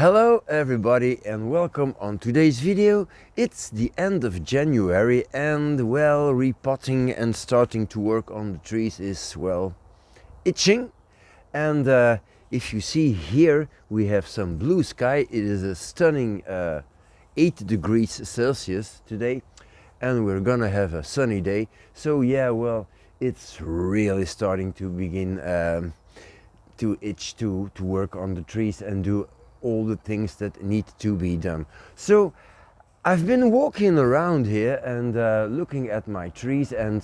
Hello everybody and welcome on today's video. It's the end of January and well, repotting and starting to work on the trees is well itching. And if you see here we have some blue sky. It is a stunning 8 degrees Celsius today and we're gonna have a sunny day. So yeah, well, it's really starting to begin to itch to work on the trees and do all the things that need to be done. So I've been walking around here and looking at my trees, and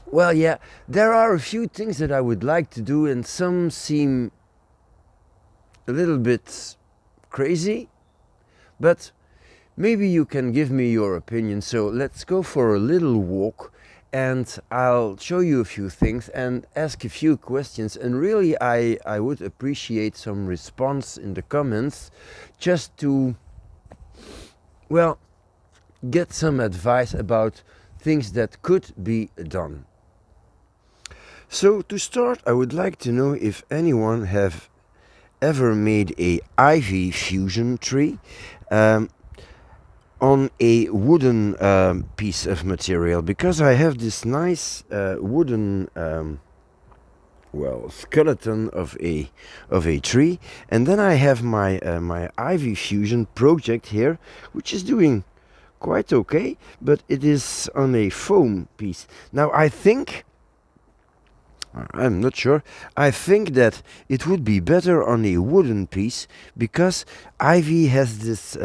well, yeah, there are a few things that I would like to do and some seem a little bit crazy, but maybe you can give me your opinion. So let's go for a little walk and I'll show you a few things and ask a few questions, and really I would appreciate some response in the comments just to, well, get some advice about things that could be done. So to start, I would like to know if anyone have ever made a ivy fusion tree on a wooden piece of material, because I have this nice wooden well, skeleton of a tree, and then I have my my ivy fusion project here, which is doing quite okay, but it is on a foam piece. Now I'm not sure. I think that it would be better on a wooden piece, because ivy has this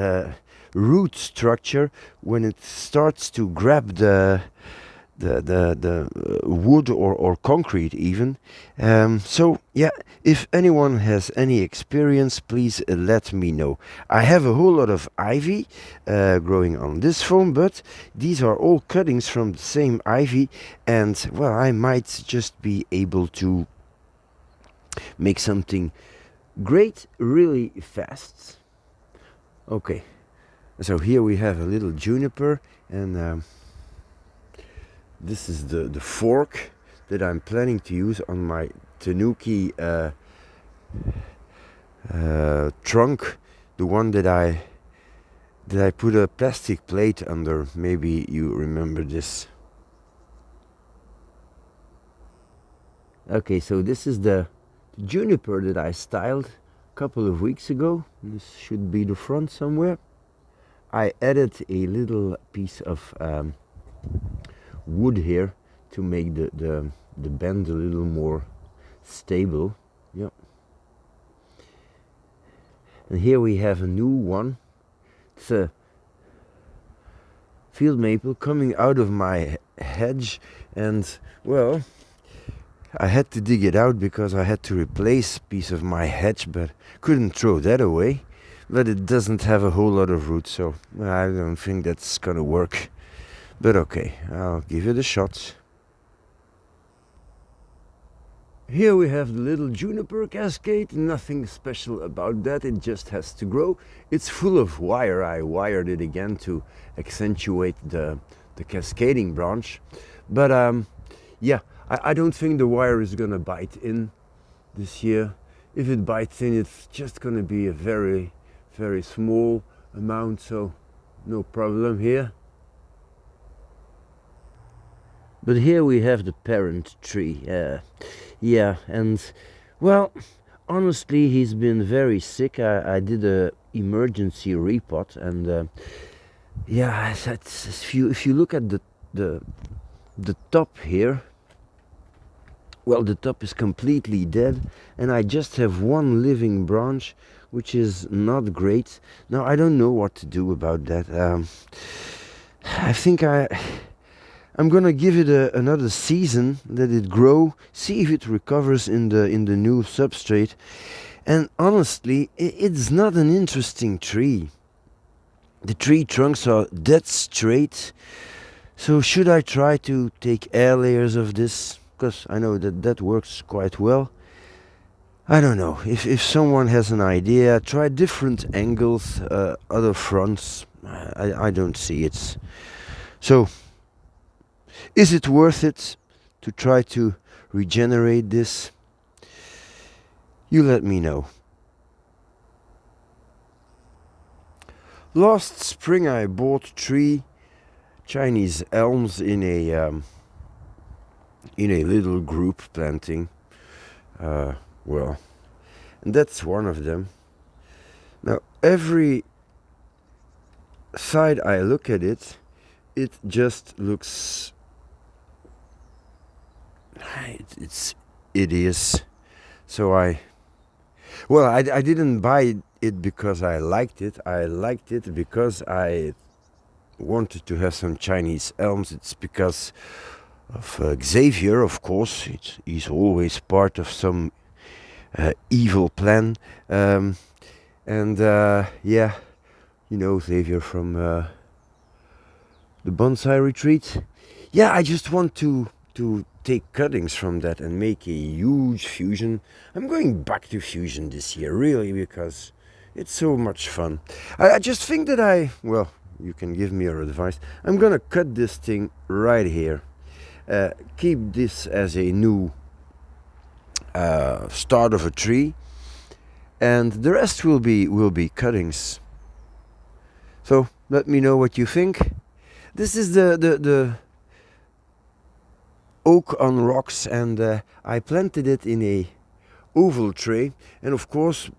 root structure when it starts to grab the wood or concrete even. So yeah, if anyone has any experience, please let me know. I have a whole lot of ivy growing on this foam, but these are all cuttings from the same ivy, and well, I might just be able to make something great really fast. Okay. So here we have a little juniper, and this is the fork that I'm planning to use on my tanuki trunk, the one that I put a plastic plate under. Maybe you remember this. Okay, so this is the juniper that I styled a couple of weeks ago. This should be the front somewhere. I added a little piece of wood here to make the bend a little more stable. Yeah. And here we have a new one. It's a field maple coming out of my hedge, and well, I had to dig it out because I had to replace a piece of my hedge, but couldn't throw that away. But it doesn't have a whole lot of roots, so I don't think that's gonna work. But okay, I'll give it a shot. Here we have the little juniper cascade. Nothing special about that, it just has to grow. It's full of wire. I wired it again to accentuate the cascading branch. But yeah, I don't think the wire is gonna bite in this year. If it bites in, it's just gonna be a very small amount, so no problem here. But here we have the parent tree. Yeah, and well, honestly, he's been very sick. I did a emergency repot, and yeah, if you look at the top here, well, the top is completely dead, and I just have one living branch, which is not great. Now I don't know what to do about that. I think I'm gonna give it another season, let it grow, see if it recovers in the new substrate. And honestly, it's not an interesting tree. The tree trunks are dead straight. So should I try to take air layers of this? Because I know that works quite well. I don't know. If someone has an idea, try different angles, other fronts. I don't see it. So, is it worth it to try to regenerate this? You let me know. Last spring I bought 3 Chinese elms in a little group planting. Well, and that's one of them. Now every side I look at it, it just looks. It is. So I didn't buy it because I liked it. I liked it because I wanted to have some Chinese elms. It's because of Xavier, of course. He's always part of some evil plan. Yeah, you know Xavier from the bonsai retreat. Yeah, I just want to take cuttings from that and make a huge fusion. I'm going back to fusion this year, really, because it's so much fun. I just think that well, you can give me your advice. I'm gonna cut this thing right here. Keep this as a new start of a tree, and the rest will be cuttings. So let me know what you think. This is the oak on rocks, and I planted it in a oval tray, and of course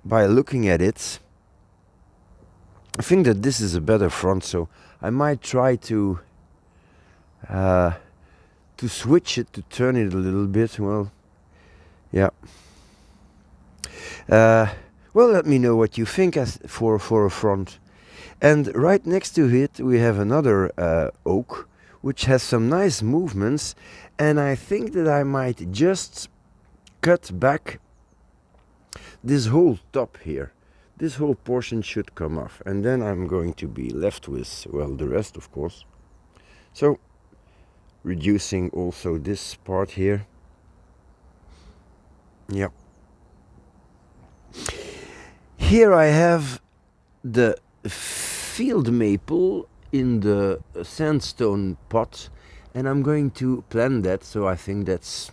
by looking at it I think that this is a better front, so I might try to switch it, to turn it a little bit. Well, yeah. Well, let me know what you think as for a front. And right next to it we have another oak which has some nice movements, and I think that I might just cut back this whole top here. This whole portion should come off, and then I'm going to be left with, well, the rest, of course. So reducing also this part here. Yep. Here I have the field maple in the sandstone pot, and I'm going to plant that. So I think that's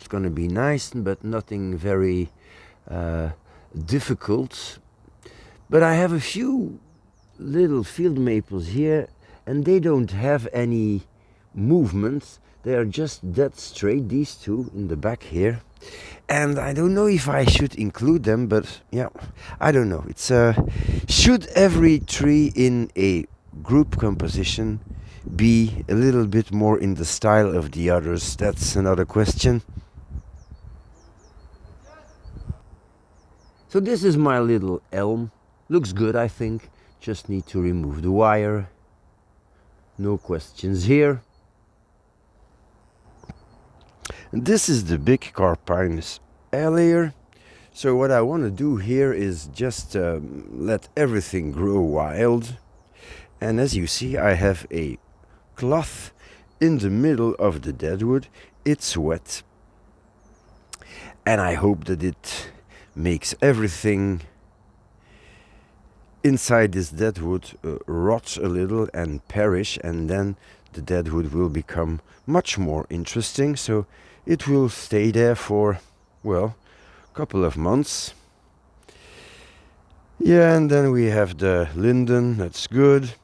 going to be nice, but nothing very difficult. But I have a few little field maples here, and they don't have any movement. They are just dead straight, these two in the back here. And I don't know if I should include them, but yeah, I don't know. It's should every tree in a group composition be a little bit more in the style of the others? That's another question. So this is my little elm. Looks good, I think. Just need to remove the wire. No questions here. And this is the big Carpinus layer. So what I want to do here is just let everything grow wild. And as you see, I have a cloth in the middle of the deadwood. It's wet. And I hope that it makes everything inside this deadwood rot a little and perish, and then the deadwood will become much more interesting. So it will stay there for, well, a couple of months. Yeah, and then we have the linden. That's good.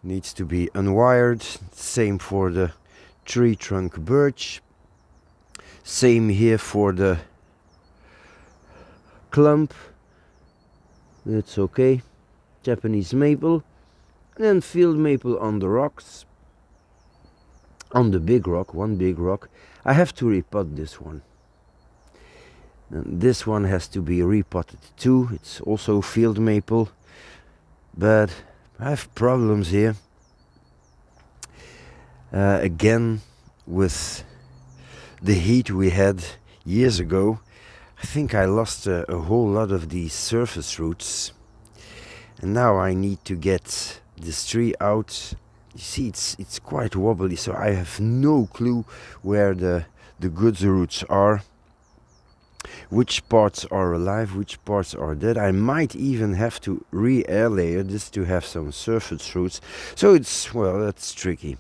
Needs to be unwired. Same for the tree trunk birch. Same here for the clump. It's okay. Japanese maple. And then field maple on the rocks. On the big rock, one big rock. I have to repot this one. And this one has to be repotted too. It's also field maple. But I have problems here. Again, with the heat we had years ago, I think I lost a whole lot of these surface roots. And now I need to get this tree out. You see, it's quite wobbly, so I have no clue where the good roots are. Which parts are alive, which parts are dead. I might even have to re-air layer this to have some surface roots. So it's, well, that's tricky.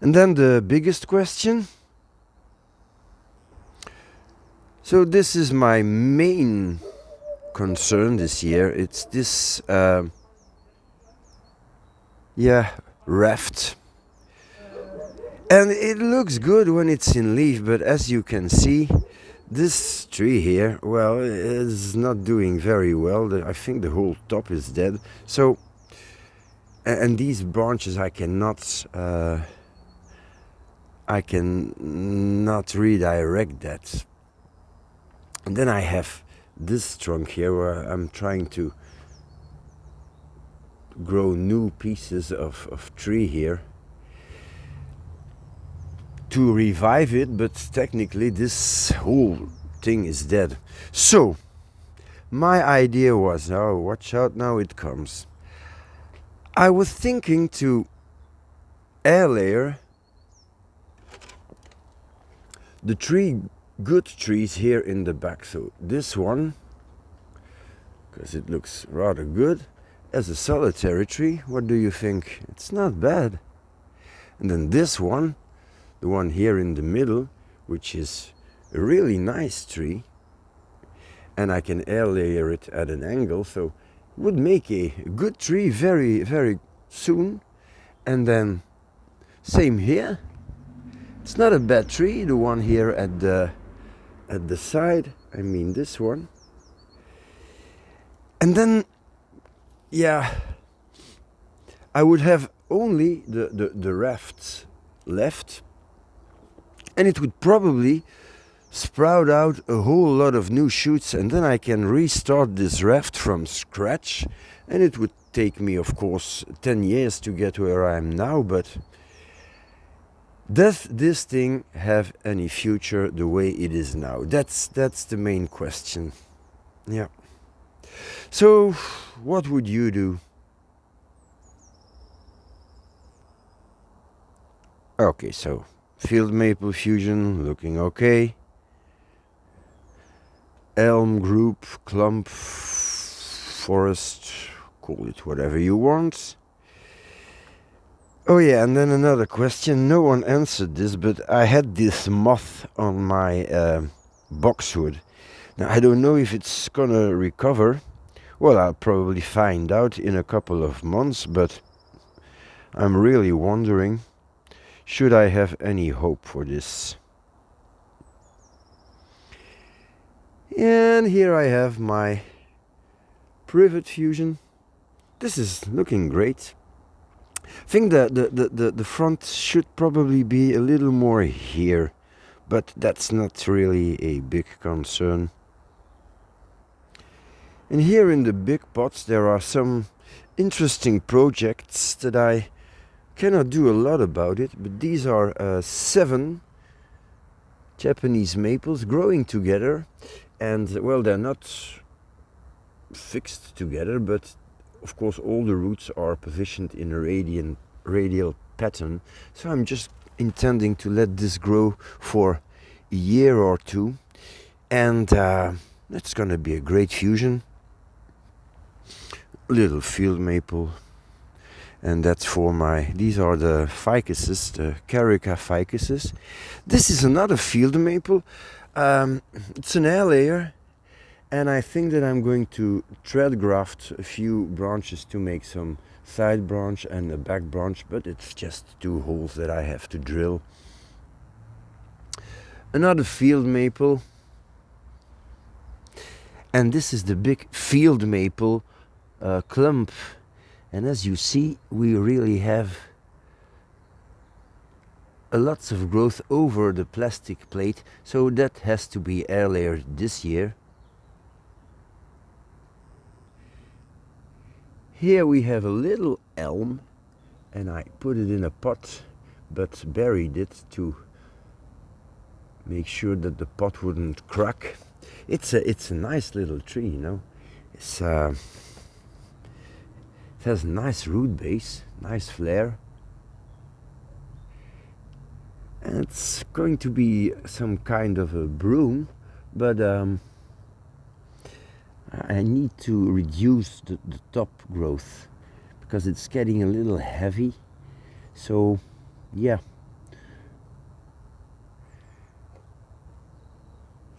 And then the biggest question. So this is my main concern this year. It's this raft. And it looks good when it's in leaf, but as you can see, this tree here, well, is not doing very well. I think the whole top is dead. So, and these branches I cannot redirect that. And then I have this trunk here where I'm trying to grow new pieces of tree here to revive it, but technically this whole thing is dead. So my idea was, oh, watch out, now it comes. I was thinking to air layer the good trees here in the back. So this one, because it looks rather good as a solitary tree. What do you think? It's not bad. And then this one, the one here in the middle, which is a really nice tree, and I can air layer it at an angle, so it would make a good tree very, very soon. And then same here, it's not a bad tree, the one here at the side, I mean this one. And then, yeah, I would have only the rafts left, and it would probably sprout out a whole lot of new shoots, and then I can restart this raft from scratch. And it would take me, of course, 10 years to get where I am now, but does this thing have any future the way it is now? That's the main question. Yeah. So, what would you do? Okay, so field maple fusion looking okay. Elm group, clump, forest, call it whatever you want. Oh yeah, and then another question, no one answered this, but I had this moth on my boxwood. Now I don't know if it's gonna recover. Well, I'll probably find out in a couple of months, but I'm really wondering, should I have any hope for this? And here I have my privet fusion. This is looking great. I think the front should probably be a little more here, but that's not really a big concern. And here in the big pots there are some interesting projects that I cannot do a lot about it, but these are 7 Japanese maples growing together, and well, they're not fixed together, but of course all the roots are positioned in a radial pattern. So I'm just intending to let this grow for a year or two, and it's gonna be a great fusion. Little field maple, and that's for these are the ficuses, the Carica ficuses. This is another field maple. It's an air layer, and I think that I'm going to thread graft a few branches to make some side branch and a back branch, but it's just 2 holes that I have to drill. Another field maple, and this is the big field maple clump, and as you see, we really have lots of growth over the plastic plate, so that has to be air layered this year. Here we have a little elm, and I put it in a pot but buried it to make sure that the pot wouldn't crack. It's a nice little tree, you know. It has a nice root base, nice flare, and it's going to be some kind of a broom, but I need to reduce the top growth because it's getting a little heavy. So yeah,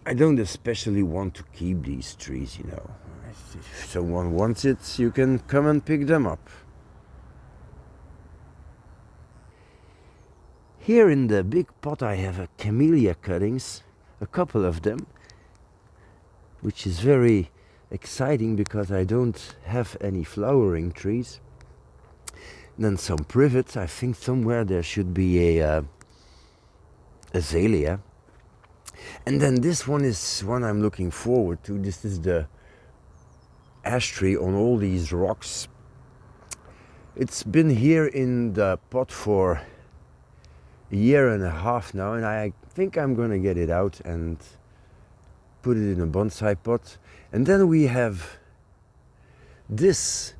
I don't especially want to keep these trees, you know. if someone wants it, you can come and pick them up. Here in the big pot I have a camellia cuttings, a couple of them, which is very exciting because I don't have any flowering trees. And then some privets. I think somewhere there should be a azalea. And then this one is one I'm looking forward to. This is the ash tree on all these rocks. It's been here in the pot for a year and a half now, and I think I'm gonna get it out and put it in a bonsai pot. And then we have this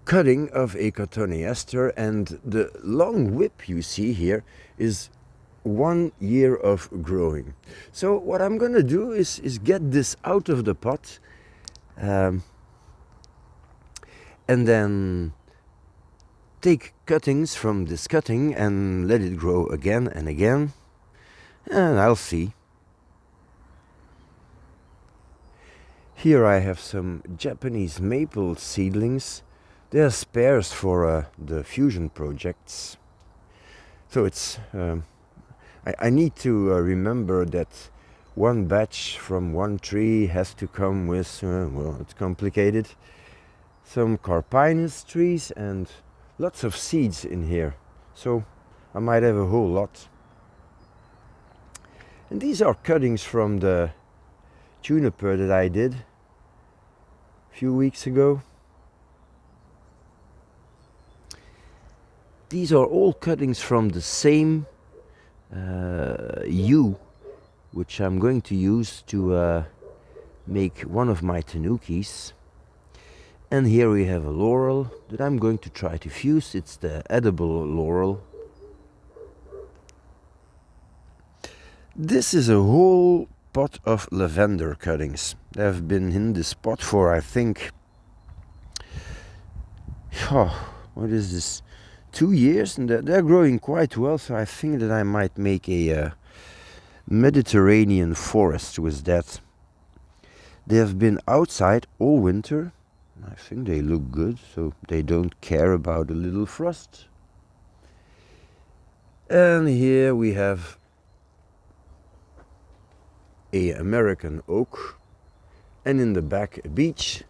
cutting of a cotoneaster, and the long whip you see here is 1 year of growing. So what I'm gonna do is get this out of the pot, and then take cuttings from this cutting and let it grow again and again, and I'll see. Here I have some Japanese maple seedlings. They are spares for the fusion projects. So it's I need to remember that one batch from one tree has to come with, well, it's complicated, some carpinus trees and lots of seeds in here. So I might have a whole lot. And these are cuttings from the Juniper that I did a few weeks ago. These are all cuttings from the same yew, which I'm going to use to make one of my tanukis. And here we have a laurel that I'm going to try to fuse. It's the edible laurel. This is a whole pot of lavender cuttings. They've been in this pot for, I think, what is this, 2 years, and they're growing quite well. So I think that I might make a Mediterranean forest with that. They have been outside all winter. I think they look good, so they don't care about a little frost. And here we have a American oak, and in the back a beech.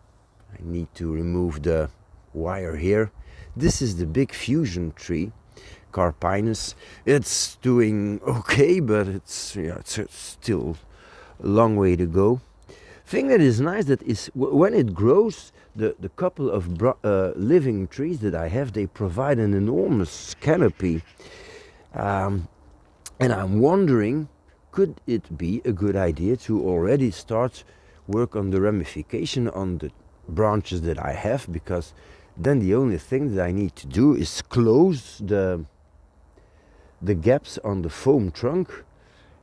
I need to remove the wire here. This is the big fusion tree, Carpinus. It's doing okay, but it's still a long way to go. Thing that is nice that is when it grows, the couple of living trees that I have, they provide an enormous canopy. And I'm wondering, could it be a good idea to already start work on the ramification on the branches that I have, because then the only thing that I need to do is close the gaps on the foam trunk,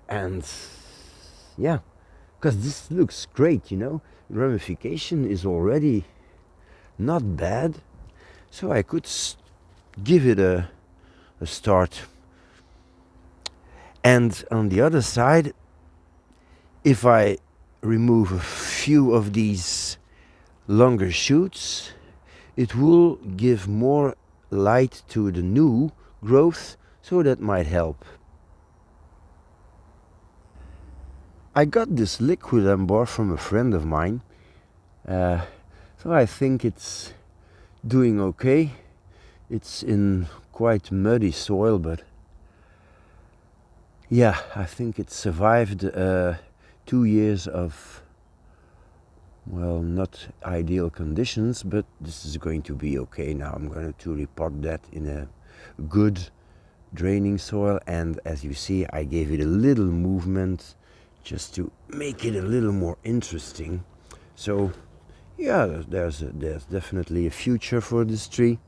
and yeah, because this looks great, you know, ramification is already not bad, so I could give it a start. And on the other side, if I remove a few of these longer shoots, it will give more light to the new growth, so that might help. I got this liquid ambar from a friend of mine, so I think it's doing okay. It's in quite muddy soil, but yeah, I think it survived 2 years of, well, not ideal conditions, but this is going to be okay now. I'm going to repot that in a good draining soil, and as you see, I gave it a little movement just to make it a little more interesting. So yeah, there's definitely a future for this tree.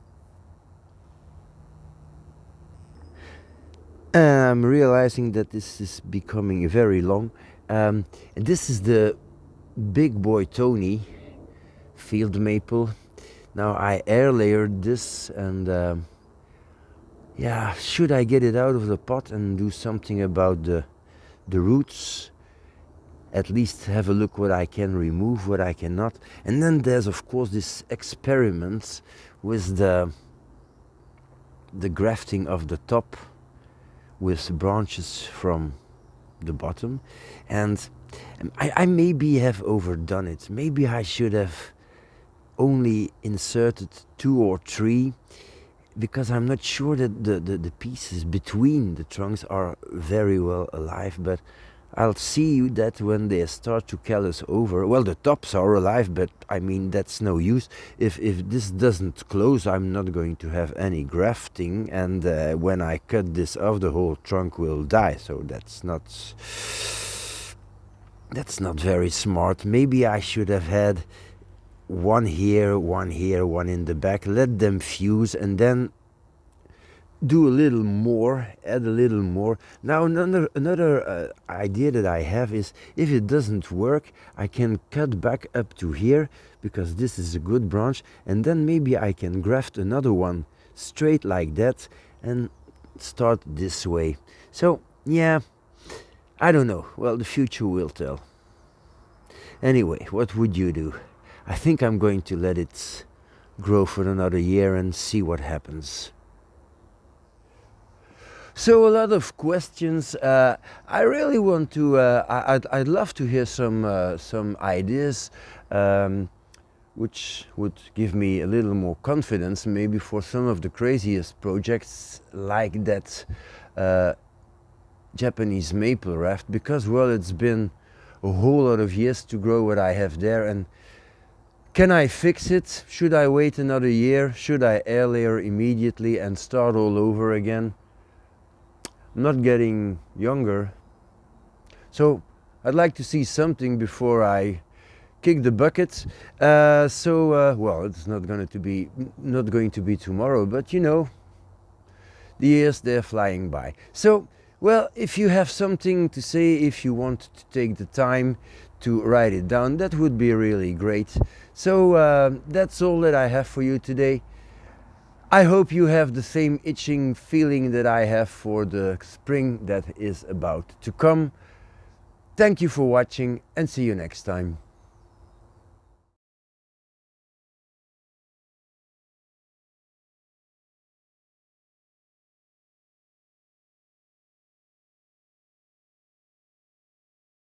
I'm realizing that this is becoming very long. And this is the big boy Tony field maple. Now I air layered this, and yeah, should I get it out of the pot and do something about the roots? at least have a look what I can remove, what I cannot. And then there's of course this experiments with the grafting of the top with branches from the bottom. And I maybe have overdone it. Maybe I should have only inserted 2 or 3, because I'm not sure that the pieces between the trunks are very well alive. But I'll see that when they start to callus over. Well, the tops are alive, but I mean, that's no use. If this doesn't close, I'm not going to have any grafting, and when I cut this off, the whole trunk will die. So that's not very smart. Maybe I should have had one here, one in the back, let them fuse, and then do a little more, add a little more. Now another idea that I have is, if it doesn't work, I can cut back up to here, because this is a good branch, and then maybe I can graft another one straight like that and start this way. So yeah, I don't know. Well, the future will tell. Anyway, what would you do? I think I'm going to let it grow for another year and see what happens. So a lot of questions. I really want to. I'd love to hear some ideas, which would give me a little more confidence, maybe for some of the craziest projects like that Japanese maple raft. Because, well, it's been a whole lot of years to grow what I have there, and can I fix it? Should I wait another year? Should I air layer immediately and start all over again? I'm not getting younger, so I'd like to see something before I kick the bucket. Well, it's not going to be tomorrow, but you know, the years, they're flying by. So, well, if you have something to say, if you want to take the time to write it down, that would be really great. So that's all that I have for you today. I hope you have the same itching feeling that I have for the spring that is about to come. Thank you for watching, and see you next time.